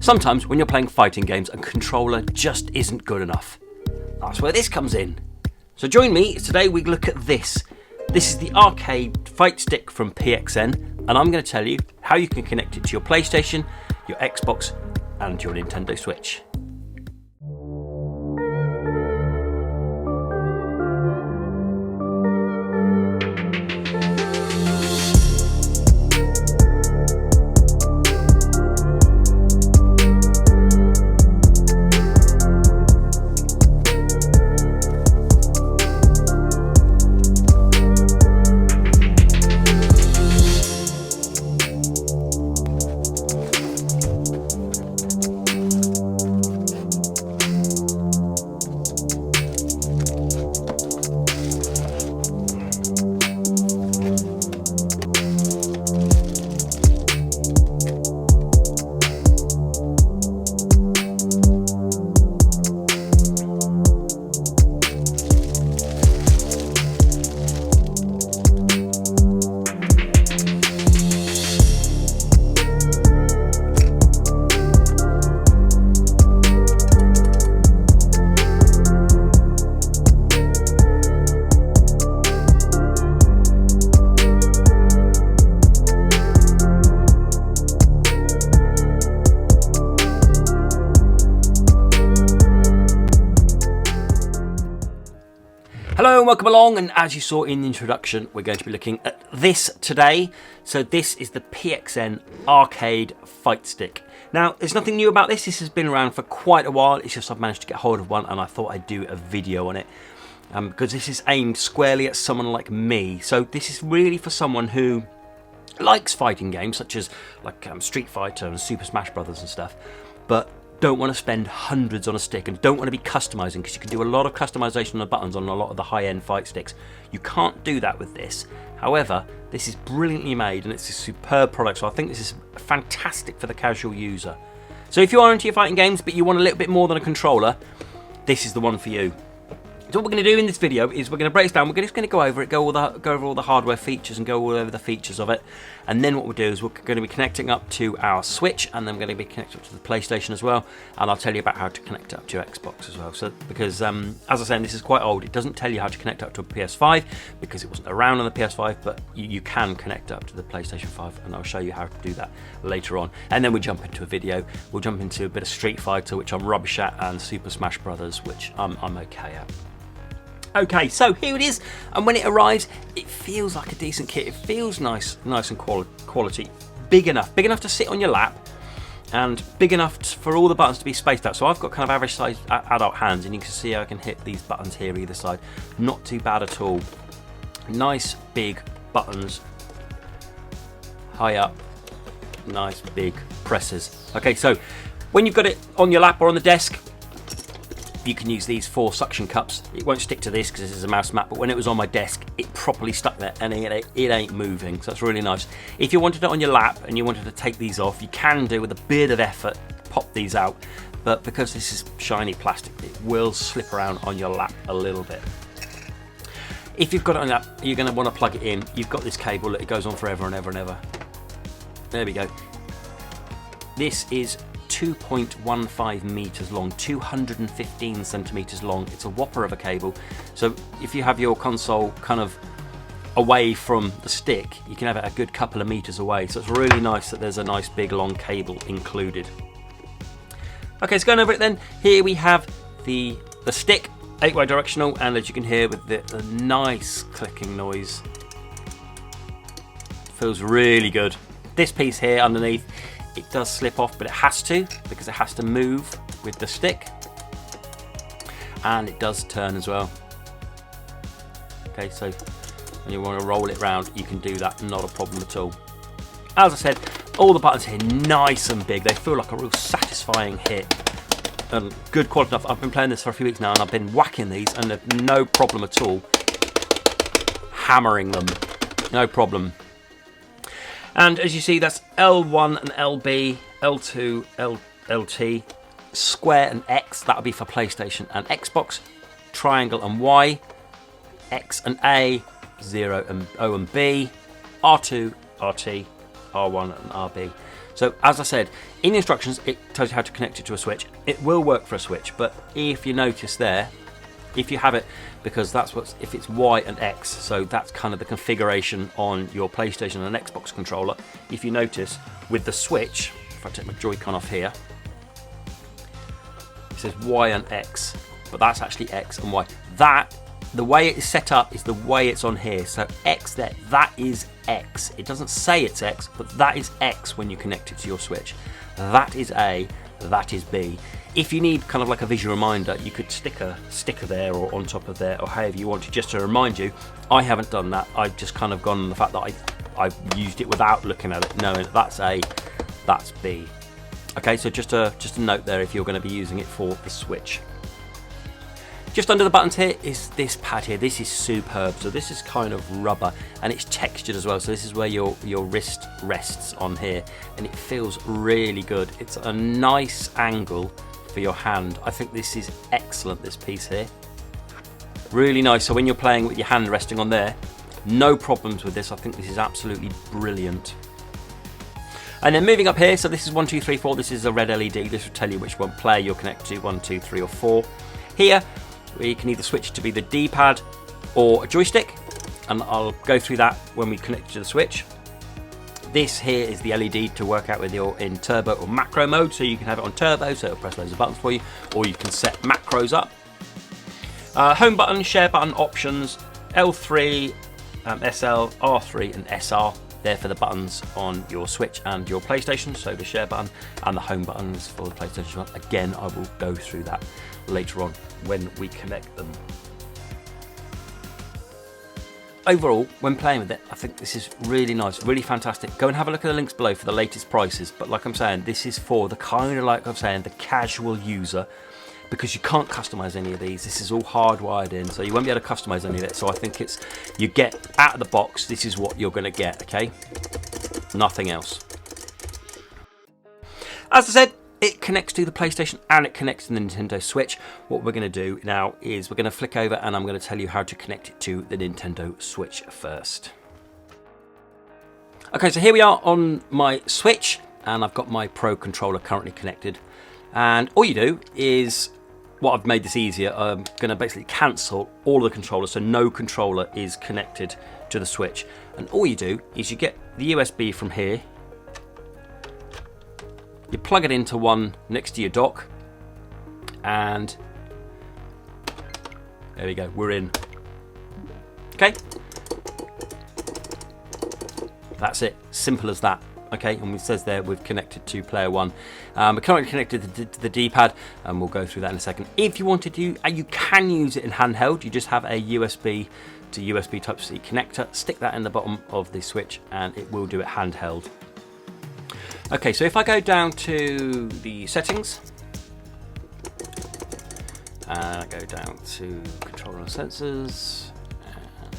Sometimes when you're playing fighting games, a controller just isn't good enough. That's where this comes in. So join me, today we look at this. This is the Arcade Fightstick from PXN, and I'm going to tell you how you can connect it to your PlayStation, your Xbox, and your Nintendo Switch. Hello and welcome along, and as you saw in the introduction, we're going to be looking at this today. So this is the PXN Arcade Fightstick. Now, there's nothing new about this. This has been around for quite a while. It's just I've managed to get hold of one and I thought I'd do a video on it. Because this is aimed squarely at someone like me. So this is really for someone who likes fighting games such as Street Fighter and Super Smash Brothers and stuff, but don't want to spend hundreds on a stick and don't want to be customizing, because you can do a lot of customization on the buttons on a lot of the high-end fight sticks. You can't do that with this. However, this is brilliantly made and it's a superb product, so I think this is fantastic for the casual user. So if you are into your fighting games but you want a little bit more than a controller, this is the one for you. So what we're going to do in this video is we're going to break this down. We're just going to go over it, go over all the hardware features and go all over the features of it. And then what we'll do is we're going to be connecting up to our Switch, and then we're going to be connected up to the PlayStation as well. And I'll tell you about how to connect it up to your Xbox as well. So because, as I said, this is quite old. It doesn't tell you how to connect up to a PS5 because it wasn't around on the PS5, but you can connect up to the PlayStation 5, and I'll show you how to do that later on. And then we jump into a video. We'll jump into a bit of Street Fighter, which I'm rubbish at, and Super Smash Brothers, which I'm okay at. Okay, so here it is, and when it arrives, it feels like a decent kit. It feels nice and quality. Big enough to sit on your lap, and big enough for all the buttons to be spaced out. So I've got kind of average sized adult hands, and you can see how I can hit these buttons here either side. Not too bad at all. Nice big buttons, high up, nice big presses. Okay, so when you've got it on your lap or on the desk, you can use these 4 suction cups. It won't stick to this because this is a mouse mat, but when it was on my desk, it properly stuck there and it ain't moving, so that's really nice. If you wanted it on your lap and you wanted to take these off, you can do with a bit of effort, pop these out, but because this is shiny plastic, it will slip around on your lap a little bit. If you've got it on your lap, you're going to want to plug it in. You've got this cable that it goes on forever and ever and ever. There we go. This is 2.15 meters long, 215 centimeters long. It's a whopper of a cable. So if you have your console kind of away from the stick, you can have it a good couple of meters away. So it's really nice that there's a nice big long cable included. Okay, so going over it then, here we have the stick, 8-way directional, and as you can hear with the nice clicking noise, feels really good. This piece here underneath, it does slip off, but it has to, because it has to move with the stick, and it does turn as well. Okay, so when you want to roll it round, you can do that, not a problem at all. As I said, all the buttons here nice and big. They feel like a real satisfying hit, and good quality enough. I've been playing this for a few weeks now, and I've been whacking these, and there's no problem at all hammering them, no problem. And as you see, that's L1 and LB, L2, LT, square and X, that'll be for PlayStation and Xbox, triangle and Y, X and A, 0 and O and B, R2, RT, R1 and RB. So as I said, in the instructions, it tells you how to connect it to a Switch. It will work for a Switch, but if you notice there, if you have it, because that's what's, if it's Y and X, so that's kind of the configuration on your PlayStation and Xbox controller. If you notice with the Switch, if I take my Joy-Con off here, it says Y and X, but that's actually X and Y. That, the way it is set up is the way it's on here. So X there, that is X. It doesn't say it's X, but that is X when you connect it to your Switch. That is A, that is B. If you need kind of like a visual reminder, you could stick a sticker there or on top of there or however you want to, just to remind you. I haven't done that. I've just kind of gone on the fact that I've used it without looking at it, knowing that's A, that's B. Okay, so just a note there if you're going to be using it for the Switch. Just under the buttons here is this pad here. This is superb. So this is kind of rubber and it's textured as well. So this is where your wrist rests on here and it feels really good. It's a nice angle for your hand. I think this is excellent, this piece here. Really nice. So when you're playing with your hand resting on there, no problems with this. I think this is absolutely brilliant. And then moving up here, so this is 1, 2, 3, 4. This is a red LED. This will tell you which one player you'll connect to, 1, 2, 3 or 4. Here, we can either switch to be the D-pad or a joystick, and I'll go through that when we connect to the Switch. This here is the LED to work out whether you're in turbo or macro mode, so you can have it on turbo, so it'll press loads of buttons for you, or you can set macros up. Home button, share button options, L3, SL, R3 and SR. There for the buttons on your Switch and your PlayStation, so the share button and the home buttons for the PlayStation. Again, I will go through that later on when we connect them. Overall, when playing with it, I think this is really nice, really fantastic. Go and have a look at the links below for the latest prices, but like I'm saying, this is for the kind of, like I'm saying, the casual user, because you can't customize any of these. This is all hardwired in, so you won't be able to customize any of it. So I think it's, you get out of the box, this is what you're going to get, okay? Nothing else. As I said, it connects to the PlayStation and it connects to the Nintendo Switch. What we're going to do now is we're going to flick over and I'm going to tell you how to connect it to the Nintendo Switch first. Okay, so here we are on my Switch and I've got my Pro controller currently connected. And all you do is, well, I've made this easier. I'm going to basically cancel all of the controllers, so no controller is connected to the Switch. And all you do is you get the USB from here, you plug it into one next to your dock, and there we go, we're in. Okay, that's it, simple as that. Okay, and it says there we've connected to player one. We're currently connected to the D-pad, and we'll go through that in a second. If you wanted to, you can use it in handheld. You just have a USB to USB Type-C connector. Stick that in the bottom of the Switch, and it will do it handheld. Okay, so if I go down to the settings, and I go down to controller and sensors, and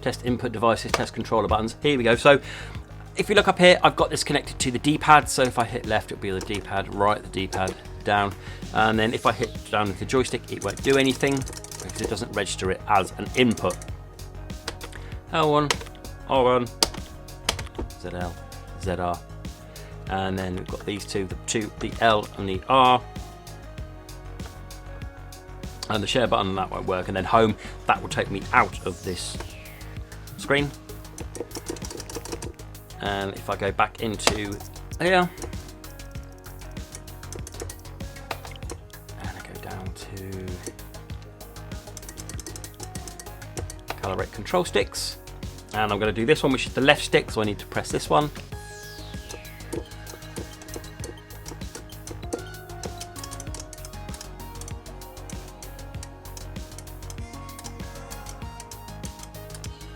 test input devices, test controller buttons. Here we go. So if you look up here, I've got this connected to the D-pad. So if I hit left, it'll be the D-pad, right, the D-pad, down. And then if I hit down with the joystick, it won't do anything because it doesn't register it as an input. L1, R1, ZL, ZR. And then we've got these two, the L and the R. And the share button, that won't work. And then home, that will take me out of this screen. And if I go back into here, and I go down to calibrate control sticks, and I'm going to do this one, which is the left stick, so I need to press this one.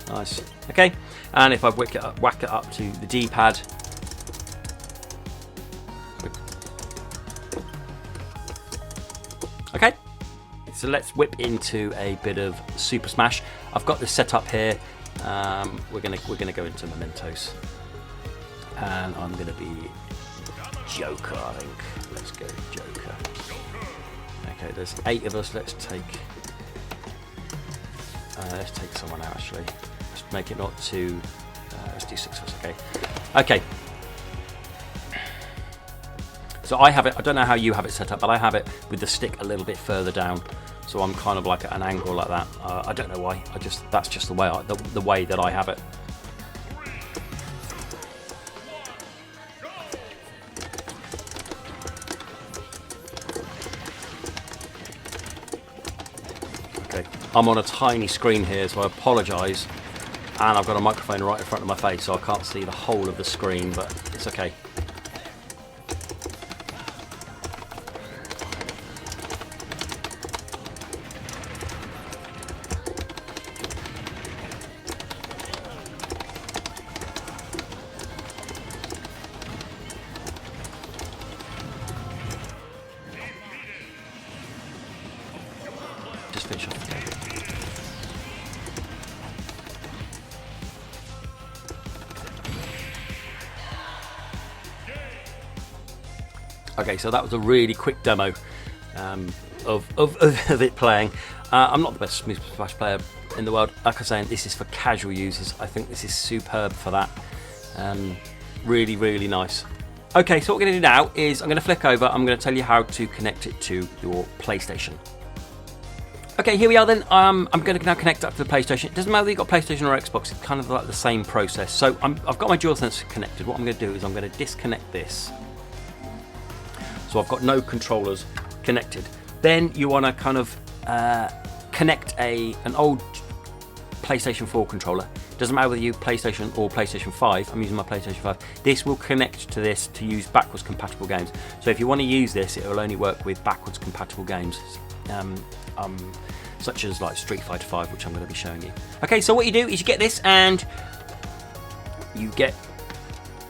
Nice. Okay, and if I whack it up to the D-pad, okay. So let's whip into a bit of Super Smash. I've got this set up here. We're gonna go into mementos, and I'm gonna be Joker. I think. Let's go Joker. Okay, there's 8 of us. Let's take someone out actually. Make it not too, let's do 6 of us, okay. Okay, So I have it, I don't know how you have it set up, but I have it with the stick a little bit further down. So I'm kind of like at an angle like that. I don't know why, that's just the way, the way that I have it. Okay, I'm on a tiny screen here, so I apologise. And I've got a microphone right in front of my face, so I can't see the whole of the screen, but it's okay. Just finish off the game. Okay, so that was a really quick demo of it playing. I'm not the best Smash player in the world. Like I was saying, this is for casual users. I think this is superb for that. Really, really nice. Okay, so what we're going to do now is I'm going to flick over. I'm going to tell you how to connect it to your PlayStation. Okay, here we are then. I'm going to now connect up to the PlayStation. It doesn't matter whether you've got PlayStation or Xbox, it's kind of like the same process. So I've got my DualSense connected. What I'm going to do is I'm going to disconnect this. So I've got no controllers connected. Then you want to kind of connect an old PlayStation 4 controller. Doesn't matter whether you use PlayStation or PlayStation 5. I'm using my PlayStation 5. This will connect to this to use backwards compatible games. So if you want to use this, it will only work with backwards compatible games. Such as like Street Fighter 5, which I'm going to be showing you. Okay, so what you do is you get this and you get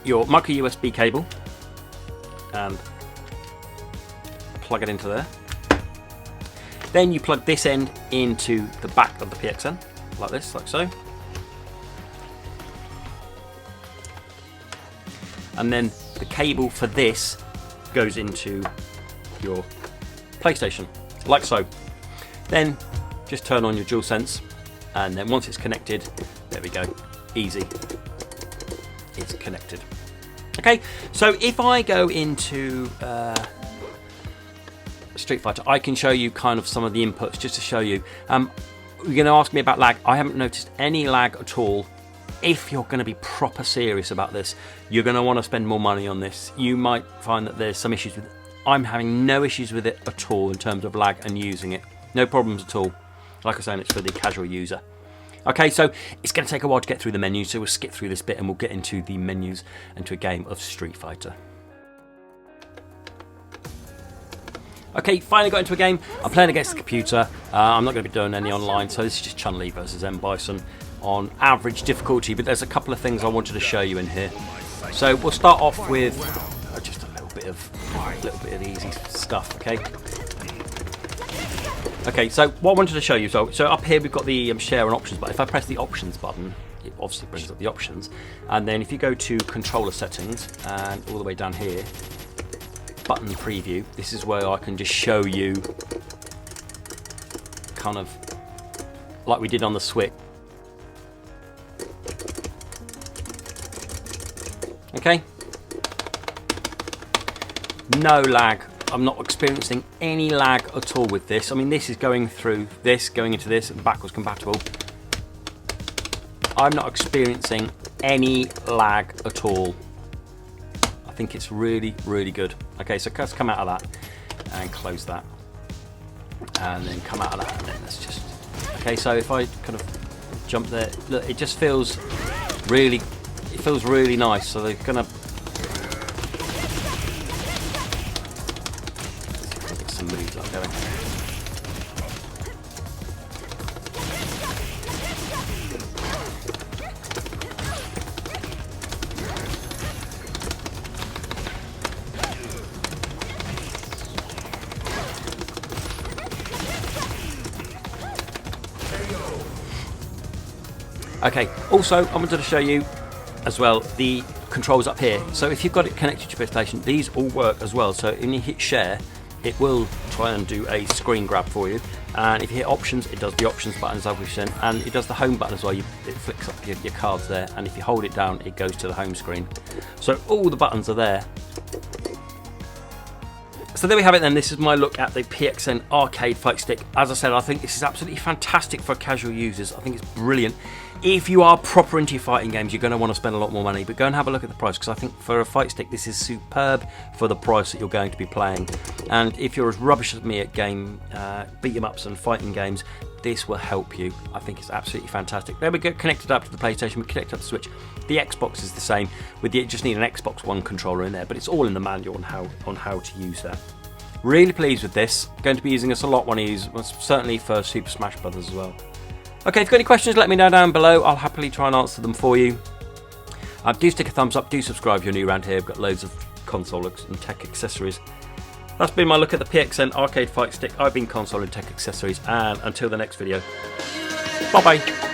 your micro USB cable and plug it into there. Then you plug this end into the back of the PXN, like this, like so. And then the cable for this goes into your PlayStation, like so. Then just turn on your DualSense, and then once it's connected, there we go, easy, it's connected. Okay, so if I go into Street Fighter, I can show you kind of some of the inputs just to show you. You're going to ask me about lag. I haven't noticed any lag at all. If you're going to be proper serious about this, you're going to want to spend more money on this. You might find that there's some issues with it. I'm having no issues with it at all in terms of lag and using it. No problems at all. Like I was saying, it's for the casual user. Okay, so it's going to take a while to get through the menus, so we'll skip through this bit and we'll get into the menus and to a game of Street Fighter. Okay, finally got into a game. I'm playing against the computer. I'm not going to be doing any online, so this is just Chun-Li versus M. Bison on average difficulty, but there's a couple of things I wanted to show you in here. So we'll start off with just a little bit of easy stuff, okay? Okay, so what I wanted to show you, so up here we've got the share and options button. If I press the options button, it obviously brings up the options. And then if you go to controller settings and all the way down here, button preview, this is where I can just show you kind of like we did on the Switch. Okay, no lag. I'm not experiencing any lag at all with this. I mean, this is going through this, going into this, and backwards compatible. I'm not experiencing any lag at all. I think it's really, really good. Okay, so let's come out of that and close that. And then come out of that, and then let's just... Okay, so if I kind of jump there, look, it just feels really nice. So they're gonna... Get some moves like going. Okay, also I wanted to show you as well the controls up here. So if you've got it connected to your PlayStation, these all work as well. So when you hit share, it will try and do a screen grab for you. And if you hit options, it does the options buttons as we've seen, and it does the home button as well. It flicks up your cards there, and if you hold it down, it goes to the home screen. So all the buttons are there. So there we have it then. This is my look at the PXN Arcade Fightstick. As I said, I think this is absolutely fantastic for casual users. I think it's brilliant. If you are proper into your fighting games, you're going to want to spend a lot more money, but go and have a look at the price, because I think for a fight stick this is superb for the price that you're going to be playing. And if you're as rubbish as me at beat 'em ups and fighting games, this will help you. I think it's absolutely fantastic. There we go, connected up to the PlayStation, we connect up to the Switch. The Xbox is the same, with you just need an Xbox One controller in there, but it's all in the manual on how to use that. Really pleased with this. Going to be using this a lot when I use, certainly for Super Smash Brothers as well. Okay, if you've got any questions, let me know down below. I'll happily try and answer them for you. Do stick a thumbs up, do subscribe if you're new around here. I've got loads of console and tech accessories. That's been my look at the PXN Arcade Fightstick. I've been Console and Tech Accessories, and until the next video, bye bye.